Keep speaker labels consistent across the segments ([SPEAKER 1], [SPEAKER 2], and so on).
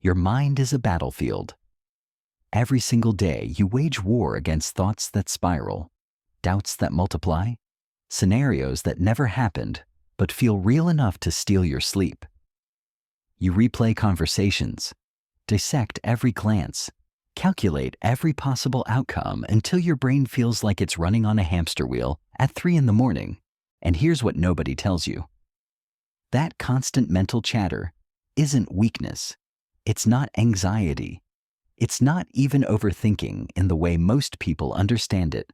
[SPEAKER 1] Your mind is a battlefield. Every single day, you wage war against thoughts that spiral, doubts that multiply, scenarios that never happened but feel real enough to steal your sleep. You replay conversations, dissect every glance, calculate every possible outcome until your brain feels like it's running on a hamster wheel at 3 in the morning. And here's what nobody tells you. That constant mental chatter isn't weakness. It's not anxiety. It's not even overthinking in the way most people understand it.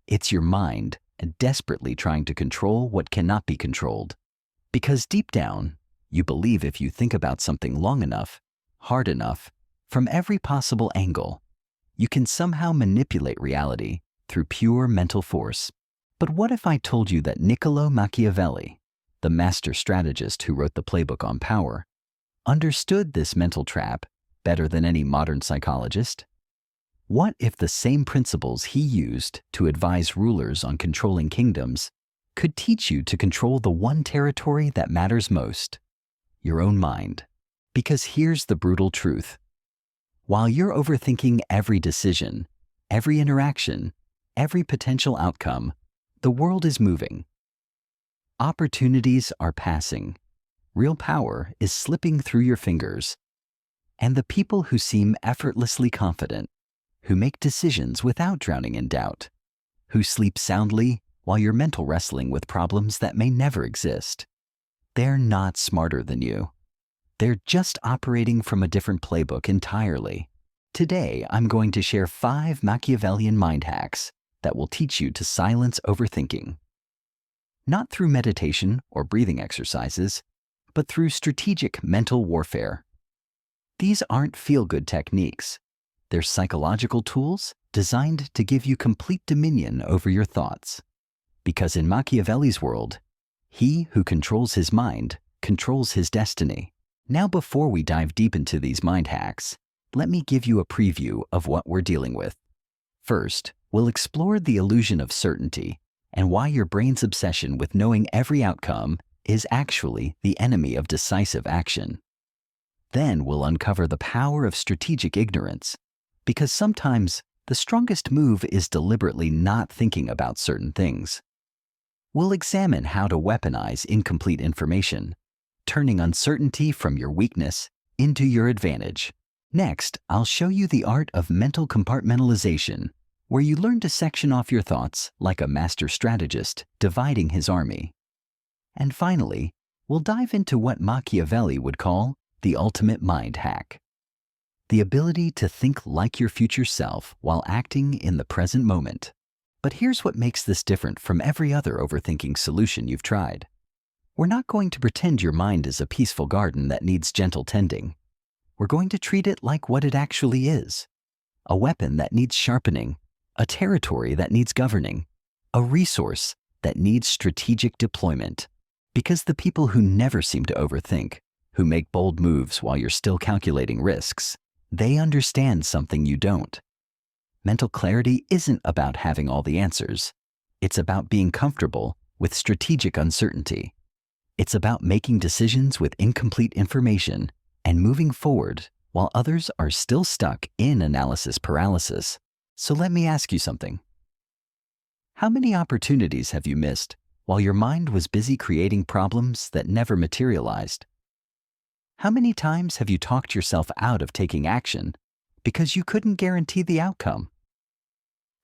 [SPEAKER 1] It's your mind desperately trying to control what cannot be controlled. Because deep down, you believe if you think about something long enough, hard enough, from every possible angle, you can somehow manipulate reality through pure mental force. But what if I told you that Niccolò Machiavelli, the master strategist who wrote the playbook on power, understood this mental trap better than any modern psychologist? What if the same principles he used to advise rulers on controlling kingdoms could teach you to control the one territory that matters most, your own mind? Because here's the brutal truth. While you're overthinking every decision, every interaction, every potential outcome, the world is moving. Opportunities are passing. Real power is slipping through your fingers. And the people who seem effortlessly confident, who make decisions without drowning in doubt, who sleep soundly while you're mental wrestling with problems that may never exist, they're not smarter than you. They're just operating from a different playbook entirely. Today, I'm going to share 5 Machiavellian mind hacks that will teach you to silence overthinking. Not through meditation or breathing exercises, but through strategic mental warfare. These aren't feel-good techniques. They're psychological tools designed to give you complete dominion over your thoughts. Because in Machiavelli's world, he who controls his mind controls his destiny. Now, before we dive deep into these mind hacks, let me give you a preview of what we're dealing with. First, we'll explore the illusion of certainty and why your brain's obsession with knowing every outcome is actually the enemy of decisive action. Then we'll uncover the power of strategic ignorance, because sometimes the strongest move is deliberately not thinking about certain things. We'll examine how to weaponize incomplete information, turning uncertainty from your weakness into your advantage. Next, I'll show you the art of mental compartmentalization, where you learn to section off your thoughts like a master strategist dividing his army. And finally, we'll dive into what Machiavelli would call the ultimate mind hack. The ability to think like your future self while acting in the present moment. But here's what makes this different from every other overthinking solution you've tried. We're not going to pretend your mind is a peaceful garden that needs gentle tending. We're going to treat it like what it actually is. A weapon that needs sharpening, a territory that needs governing, a resource that needs strategic deployment. Because the people who never seem to overthink, who make bold moves while you're still calculating risks, they understand something you don't. Mental clarity isn't about having all the answers. It's about being comfortable with strategic uncertainty. It's about making decisions with incomplete information and moving forward while others are still stuck in analysis paralysis. So let me ask you something. How many opportunities have you missed while your mind was busy creating problems that never materialized? How many times have you talked yourself out of taking action because you couldn't guarantee the outcome?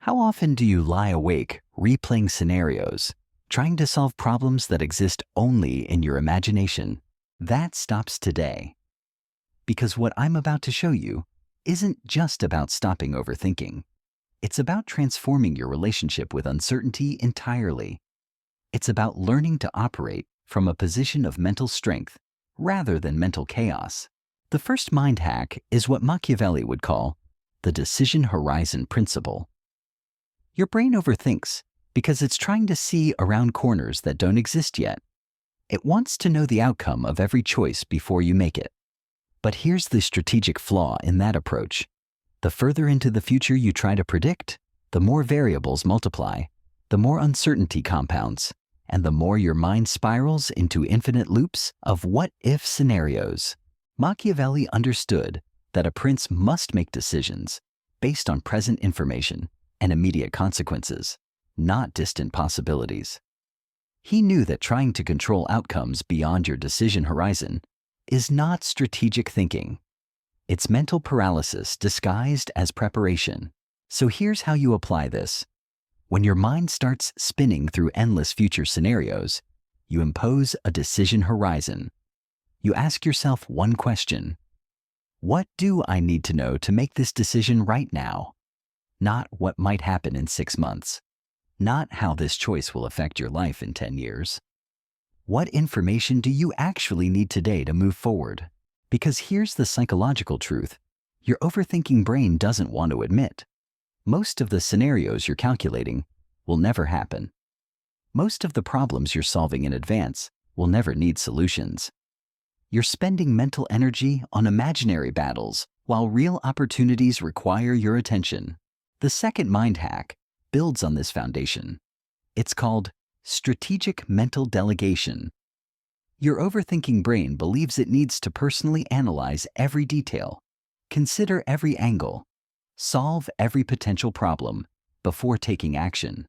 [SPEAKER 1] How often do you lie awake replaying scenarios, trying to solve problems that exist only in your imagination? That stops today. Because what I'm about to show you isn't just about stopping overthinking. It's about transforming your relationship with uncertainty entirely. It's about learning to operate from a position of mental strength rather than mental chaos. The first mind hack is what Machiavelli would call the decision horizon principle. Your brain overthinks because it's trying to see around corners that don't exist yet. It wants to know the outcome of every choice before you make it. But here's the strategic flaw in that approach. The further into the future you try to predict, the more variables multiply, the more uncertainty compounds, and the more your mind spirals into infinite loops of what-if scenarios. Machiavelli understood that a prince must make decisions based on present information and immediate consequences, not distant possibilities. He knew that trying to control outcomes beyond your decision horizon is not strategic thinking. It's mental paralysis disguised as preparation. So here's how you apply this. When your mind starts spinning through endless future scenarios, you impose a decision horizon. You ask yourself one question. What do I need to know to make this decision right now? Not what might happen in 6 months. Not how this choice will affect your life in 10 years. What information do you actually need today to move forward? Because here's the psychological truth. Your overthinking brain doesn't want to admit. Most of the scenarios you're calculating will never happen. Most of the problems you're solving in advance will never need solutions. You're spending mental energy on imaginary battles while real opportunities require your attention. The second mind hack builds on this foundation. It's called Strategic Mental Delegation. Your overthinking brain believes it needs to personally analyze every detail, consider every angle, solve every potential problem before taking action.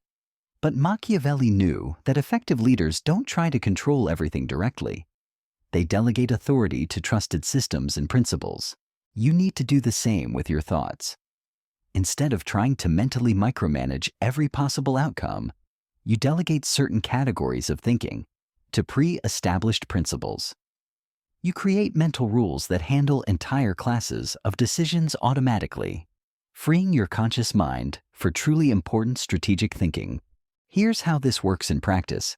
[SPEAKER 1] But Machiavelli knew that effective leaders don't try to control everything directly. They delegate authority to trusted systems and principles. You need to do the same with your thoughts. Instead of trying to mentally micromanage every possible outcome, you delegate certain categories of thinking to pre-established principles. You create mental rules that handle entire classes of decisions automatically, freeing your conscious mind for truly important strategic thinking. Here's how this works in practice.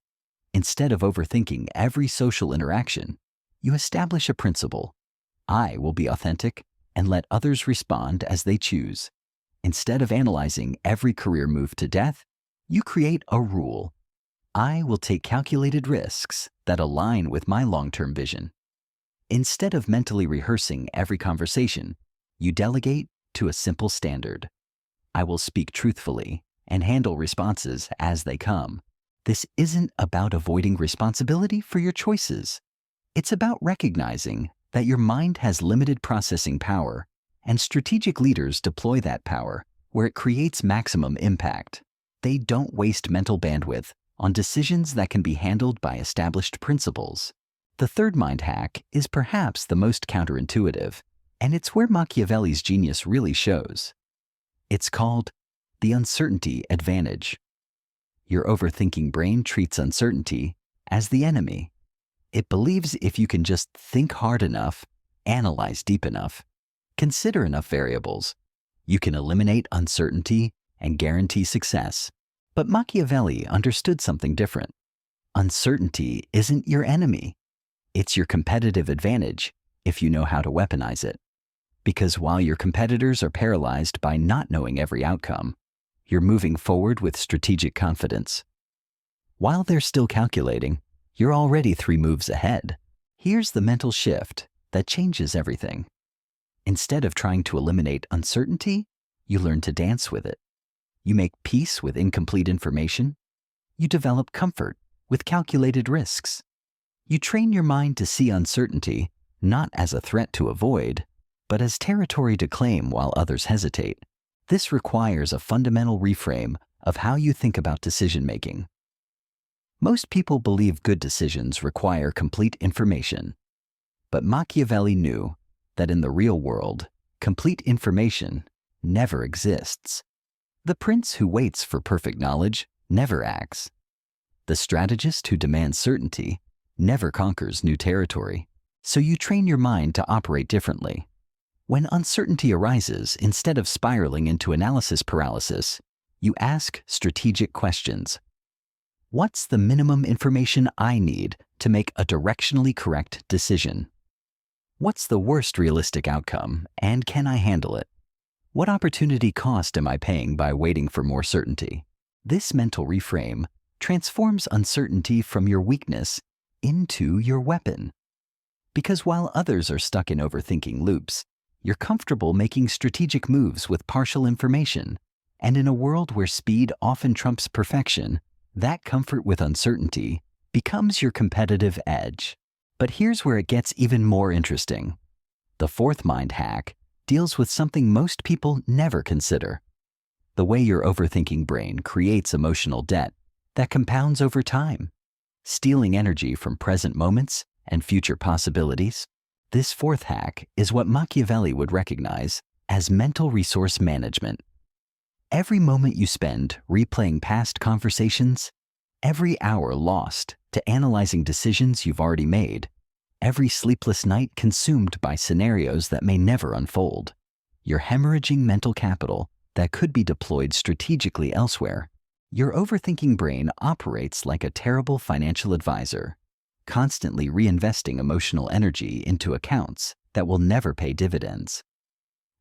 [SPEAKER 1] Instead of overthinking every social interaction, you establish a principle. I will be authentic and let others respond as they choose. Instead of analyzing every career move to death, you create a rule. I will take calculated risks that align with my long-term vision. Instead of mentally rehearsing every conversation, you delegate to a simple standard. I will speak truthfully and handle responses as they come. This isn't about avoiding responsibility for your choices. It's about recognizing that your mind has limited processing power, and strategic leaders deploy that power where it creates maximum impact. They don't waste mental bandwidth on decisions that can be handled by established principles. The third mind hack is perhaps the most counterintuitive, and it's where Machiavelli's genius really shows. It's called the uncertainty advantage. Your overthinking brain treats uncertainty as the enemy. It believes if you can just think hard enough, analyze deep enough, consider enough variables, you can eliminate uncertainty and guarantee success. But Machiavelli understood something different. Uncertainty isn't your enemy. It's your competitive advantage if you know how to weaponize it. Because while your competitors are paralyzed by not knowing every outcome, you're moving forward with strategic confidence. While they're still calculating, you're already 3 moves ahead. Here's the mental shift that changes everything. Instead of trying to eliminate uncertainty, you learn to dance with it. You make peace with incomplete information. You develop comfort with calculated risks. You train your mind to see uncertainty not as a threat to avoid, but as territory to claim while others hesitate. This requires a fundamental reframe of how you think about decision-making. Most people believe good decisions require complete information, but Machiavelli knew that in the real world, complete information never exists. The prince who waits for perfect knowledge never acts. The strategist who demands certainty never conquers new territory. So you train your mind to operate differently. When uncertainty arises, instead of spiraling into analysis paralysis, you ask strategic questions. What's the minimum information I need to make a directionally correct decision? What's the worst realistic outcome, and can I handle it? What opportunity cost am I paying by waiting for more certainty? This mental reframe transforms uncertainty from your weakness into your weapon. Because while others are stuck in overthinking loops, you're comfortable making strategic moves with partial information. And in a world where speed often trumps perfection, that comfort with uncertainty becomes your competitive edge. But here's where it gets even more interesting. The fourth mind hack deals with something most people never consider: the way your overthinking brain creates emotional debt that compounds over time, stealing energy from present moments and future possibilities. This fourth hack is what Machiavelli would recognize as mental resource management. Every moment you spend replaying past conversations, every hour lost to analyzing decisions you've already made, every sleepless night consumed by scenarios that may never unfold, you're hemorrhaging mental capital that could be deployed strategically elsewhere. Your overthinking brain operates like a terrible financial advisor, constantly reinvesting emotional energy into accounts that will never pay dividends.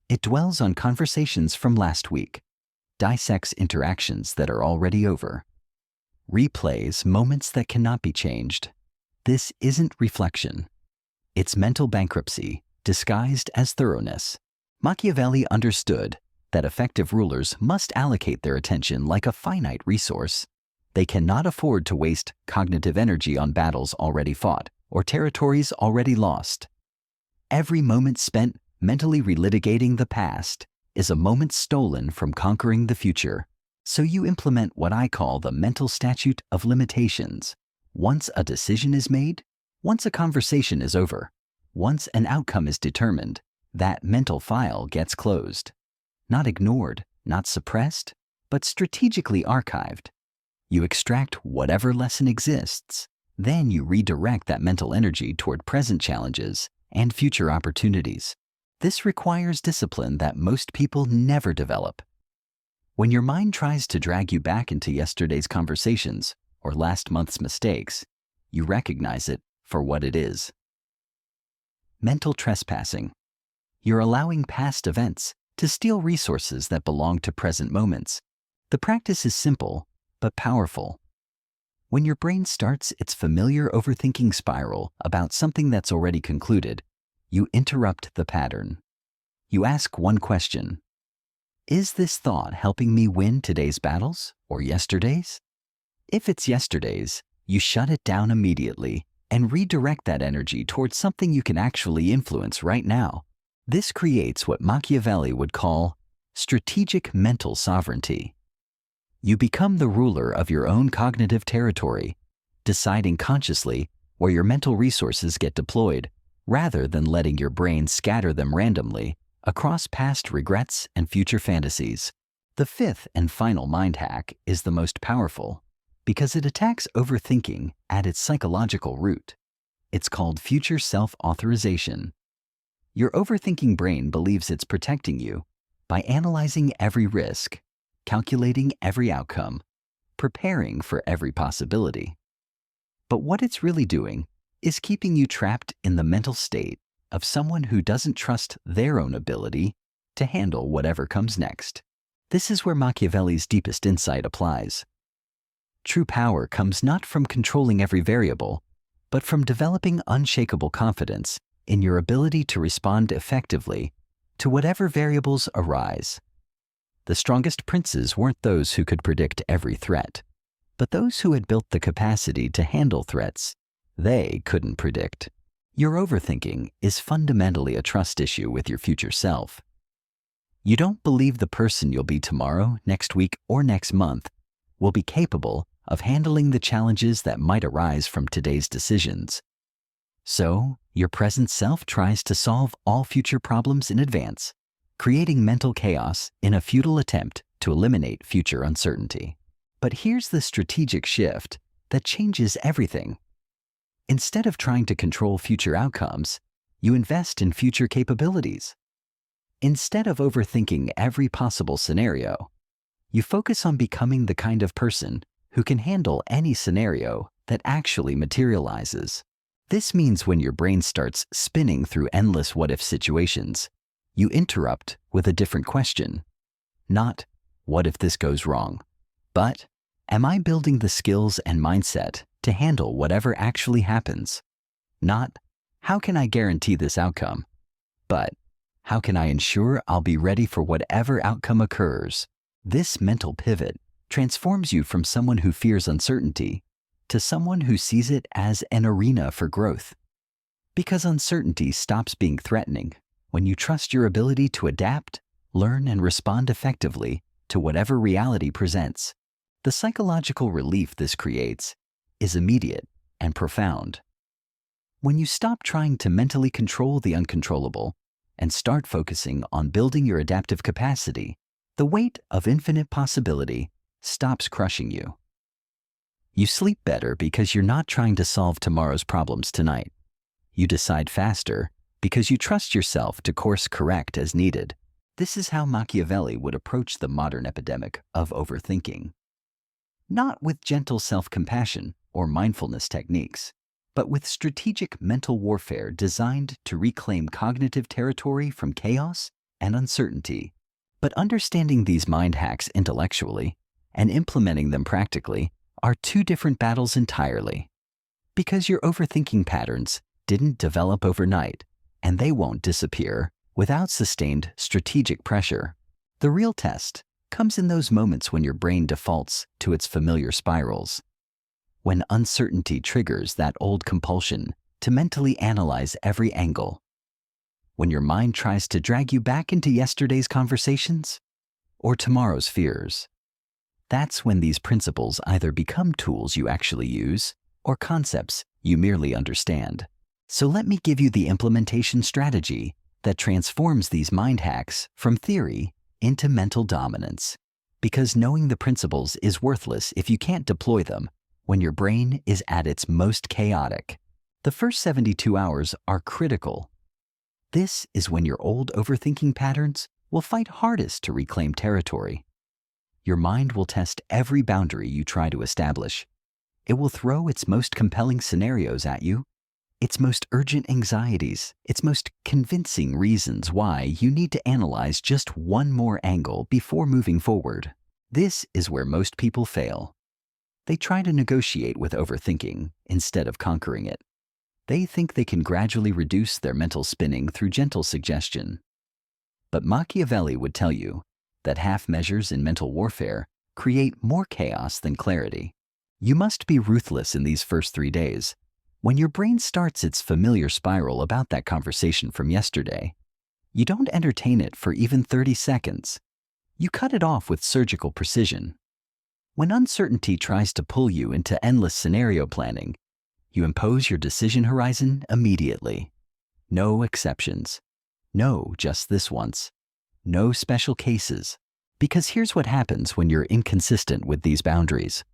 [SPEAKER 1] It dwells on conversations from last week, dissects interactions that are already over, replays moments that cannot be changed. This isn't reflection. It's mental bankruptcy disguised as thoroughness. Machiavelli understood that effective rulers must allocate their attention like a finite resource. They cannot afford to waste cognitive energy on battles already fought or territories already lost. Every moment spent mentally relitigating the past is a moment stolen from conquering the future. So you implement what I call the mental statute of limitations. Once a decision is made, once a conversation is over, once an outcome is determined, that mental file gets closed. Not ignored, not suppressed, but strategically archived. You extract whatever lesson exists, then you redirect that mental energy toward present challenges and future opportunities. This requires discipline that most people never develop. When your mind tries to drag you back into yesterday's conversations or last month's mistakes, you recognize it for what it is: mental trespassing. You're allowing past events to steal resources that belong to present moments. The practice is simple, but powerful. When your brain starts its familiar overthinking spiral about something that's already concluded, you interrupt the pattern. You ask one question: is this thought helping me win today's battles or yesterday's? If it's yesterday's, you shut it down immediately and redirect that energy towards something you can actually influence right now. This creates what Machiavelli would call strategic mental sovereignty. You become the ruler of your own cognitive territory, deciding consciously where your mental resources get deployed, rather than letting your brain scatter them randomly across past regrets and future fantasies. The fifth and final mind hack is the most powerful because it attacks overthinking at its psychological root. It's called future self-authorization. Your overthinking brain believes it's protecting you by analyzing every risk, calculating every outcome, preparing for every possibility. But what it's really doing is keeping you trapped in the mental state of someone who doesn't trust their own ability to handle whatever comes next. This is where Machiavelli's deepest insight applies. True power comes not from controlling every variable, but from developing unshakable confidence in your ability to respond effectively to whatever variables arise. The strongest princes weren't those who could predict every threat, but those who had built the capacity to handle threats they couldn't predict. Your overthinking is fundamentally a trust issue with your future self. You don't believe the person you'll be tomorrow, next week, or next month will be capable of handling the challenges that might arise from today's decisions. So, your present self tries to solve all future problems in advance, creating mental chaos in a futile attempt to eliminate future uncertainty. But here's the strategic shift that changes everything. Instead of trying to control future outcomes, you invest in future capabilities. Instead of overthinking every possible scenario, you focus on becoming the kind of person who can handle any scenario that actually materializes. This means when your brain starts spinning through endless what-if situations, you interrupt with a different question. Not, what if this goes wrong? But, am I building the skills and mindset to handle whatever actually happens? Not, how can I guarantee this outcome? But, how can I ensure I'll be ready for whatever outcome occurs? This mental pivot transforms you from someone who fears uncertainty to someone who sees it as an arena for growth. Because uncertainty stops being threatening when you trust your ability to adapt, learn, and respond effectively to whatever reality presents. The psychological relief this creates is immediate and profound. When you stop trying to mentally control the uncontrollable and start focusing on building your adaptive capacity, the weight of infinite possibility stops crushing you. You sleep better because you're not trying to solve tomorrow's problems tonight. You decide faster because you trust yourself to course correct as needed. This is how Machiavelli would approach the modern epidemic of overthinking. Not with gentle self-compassion or mindfulness techniques, but with strategic mental warfare designed to reclaim cognitive territory from chaos and uncertainty. But understanding these mind hacks intellectually and implementing them practically are two different battles entirely. Because your overthinking patterns didn't develop overnight, and they won't disappear without sustained strategic pressure. The real test comes in those moments when your brain defaults to its familiar spirals. When uncertainty triggers that old compulsion to mentally analyze every angle. When your mind tries to drag you back into yesterday's conversations or tomorrow's fears. That's when these principles either become tools you actually use or concepts you merely understand. So let me give you the implementation strategy that transforms these mind hacks from theory into mental dominance. Because knowing the principles is worthless if you can't deploy them when your brain is at its most chaotic. The first 72 hours are critical. This is when your old overthinking patterns will fight hardest to reclaim territory. Your mind will test every boundary you try to establish. It will throw its most compelling scenarios at you, its most urgent anxieties, its most convincing reasons why you need to analyze just one more angle before moving forward. This is where most people fail. They try to negotiate with overthinking instead of conquering it. They think they can gradually reduce their mental spinning through gentle suggestion. But Machiavelli would tell you that half measures in mental warfare create more chaos than clarity. You must be ruthless in these first 3 days. When your brain starts its familiar spiral about that conversation from yesterday, you don't entertain it for even 30 seconds. You cut it off with surgical precision. When uncertainty tries to pull you into endless scenario planning, you impose your decision horizon immediately. No exceptions. No, just this once. No special cases. Because here's what happens when you're inconsistent with these boundaries.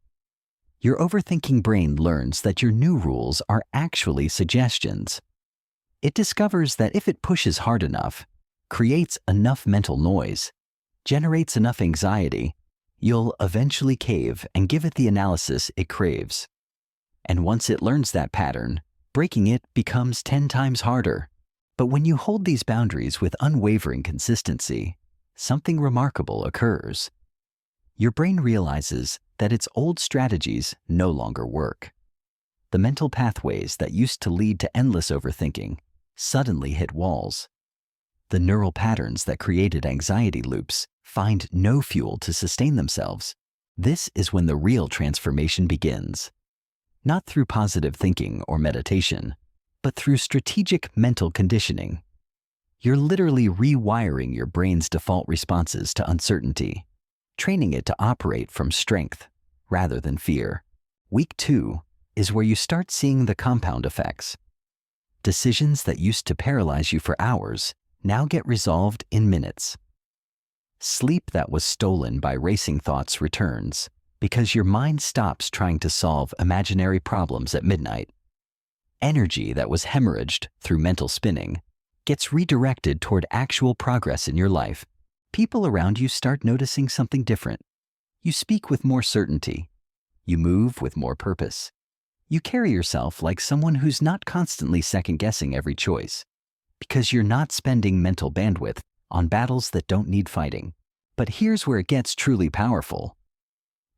[SPEAKER 1] Your overthinking brain learns that your new rules are actually suggestions. It discovers that if it pushes hard enough, creates enough mental noise, generates enough anxiety, you'll eventually cave and give it the analysis it craves. And once it learns that pattern, breaking it becomes 10 times harder. But when you hold these boundaries with unwavering consistency, something remarkable occurs. Your brain realizes that its old strategies no longer work. The mental pathways that used to lead to endless overthinking suddenly hit walls. The neural patterns that created anxiety loops find no fuel to sustain themselves. This is when the real transformation begins. Not through positive thinking or meditation, but through strategic mental conditioning. You're literally rewiring your brain's default responses to uncertainty, training it to operate from strength rather than fear. Week 2 is where you start seeing the compound effects. Decisions that used to paralyze you for hours now get resolved in minutes. Sleep that was stolen by racing thoughts returns because your mind stops trying to solve imaginary problems at midnight. Energy that was hemorrhaged through mental spinning gets redirected toward actual progress in your life. People around you start noticing something different. You speak with more certainty. You move with more purpose. You carry yourself like someone who's not constantly second-guessing every choice, because you're not spending mental bandwidth on battles that don't need fighting. But here's where it gets truly powerful.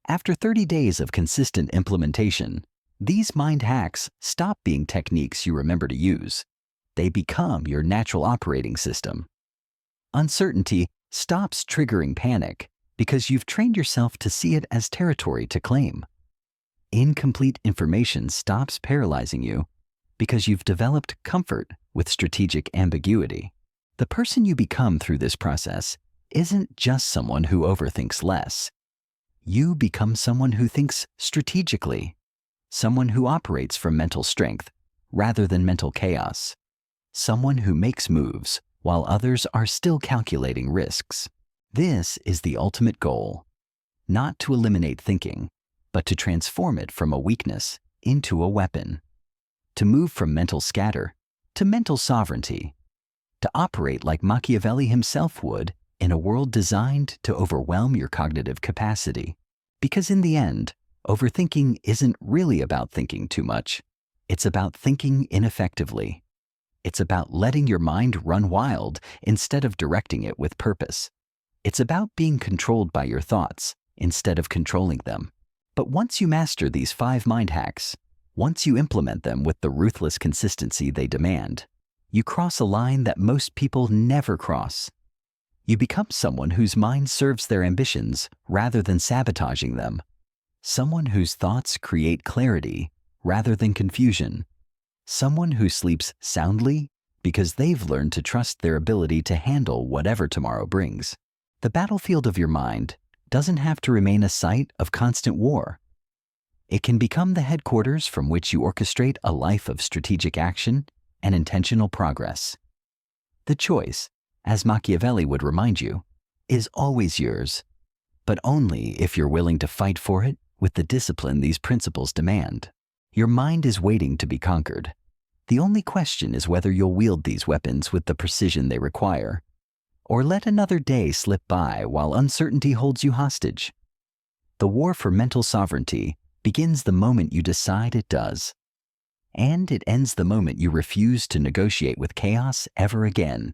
[SPEAKER 1] After 30 days of consistent implementation, these mind hacks stop being techniques you remember to use. They become your natural operating system. Uncertainty stops triggering panic because you've trained yourself to see it as territory to claim. Incomplete information stops paralyzing you because you've developed comfort with strategic ambiguity. The person you become through this process isn't just someone who overthinks less. You become someone who thinks strategically, someone who operates from mental strength rather than mental chaos, someone who makes moves while others are still calculating risks. This is the ultimate goal, not to eliminate thinking, but to transform it from a weakness into a weapon, to move from mental scatter to mental sovereignty, to operate like Machiavelli himself would in a world designed to overwhelm your cognitive capacity. Because in the end, overthinking isn't really about thinking too much. It's about thinking ineffectively. It's about letting your mind run wild instead of directing it with purpose. It's about being controlled by your thoughts instead of controlling them. But once you master these 5 mind hacks, once you implement them with the ruthless consistency they demand, you cross a line that most people never cross. You become someone whose mind serves their ambitions rather than sabotaging them. Someone whose thoughts create clarity rather than confusion. Someone who sleeps soundly because they've learned to trust their ability to handle whatever tomorrow brings. The battlefield of your mind doesn't have to remain a site of constant war. It can become the headquarters from which you orchestrate a life of strategic action and intentional progress. The choice, as Machiavelli would remind you, is always yours, but only if you're willing to fight for it with the discipline these principles demand. Your mind is waiting to be conquered. The only question is whether you'll wield these weapons with the precision they require, or let another day slip by while uncertainty holds you hostage. The war for mental sovereignty begins the moment you decide it does, and it ends the moment you refuse to negotiate with chaos ever again.